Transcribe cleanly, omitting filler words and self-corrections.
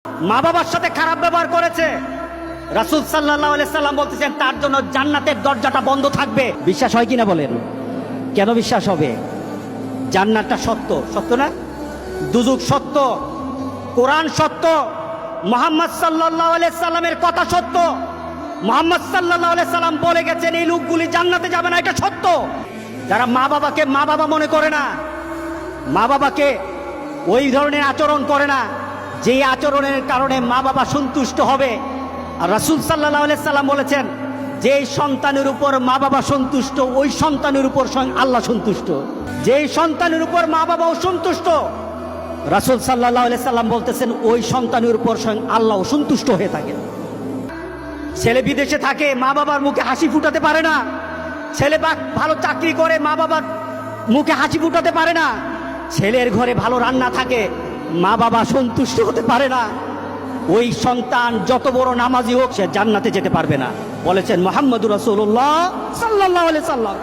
মা বাবার সাথে খারাপ ব্যবহার করেছে, রাসূল সাল্লাল্লাহু আলাইহি সাল্লাম বলতেছেন তার জন্য জান্নাতের দরজাটা বন্ধ থাকবে। বিশ্বাস হয় কিনা বলেন? কেন বিশ্বাস হবে? জান্নাতটা সত্য, সত্য না? দুজক সত্য, কোরআন সত্য, মুহাম্মদ সাল্লাল্লাহু আলাইহি সাল্লামের কথা সত্য। মুহাম্মদ সাল্লাল্লাহু আলাইহি সাল্লাম বলে গেছেন এই লোকগুলি জান্নাতে যাবে না, এটা সত্য। যারা মা বাবাকে মা বাবা মনে করে না, মা বাবাকে ওই ধরনের আচরণ করে না, যে আচরণের কারণে মা বাবা সন্তুষ্ট হবে। আর রাসূল সাল্লাল্লাহু আলাইহি সাল্লাম বলেছেন যে সন্তানের উপর মা বাবা সন্তুষ্ট, ওই সন্তানের উপর স্বয়ং আল্লাহ সন্তুষ্ট। যে সন্তানের উপর মা বাবা অসন্তুষ্ট, রাসূল সাল্লাল্লাহু আলাইহি সাল্লাম বলতেছেন ওই সন্তানের উপর স্বয়ং আল্লাহ অসন্তুষ্ট হয়ে থাকে। ছেলে বিদেশে থাকে, মা বাবার মুখে হাসি ফুটাতে পারে না। ছেলে ভালো চাকরি করে, মা বাবার মুখে হাসি ফুটাতে পারে না। ছেলের ঘরে ভালো রান্না থাকে, মা বাবা সন্তুষ্ট হতে পারে না। ওই সন্তান যত বড় নামাজি হোক, সে জান্নাতে যেতে পারবে না, বলেছেন মুহাম্মদুর রাসূলুল্লাহ সাল্লাল্লাহু আলাইহি সাল্লাম।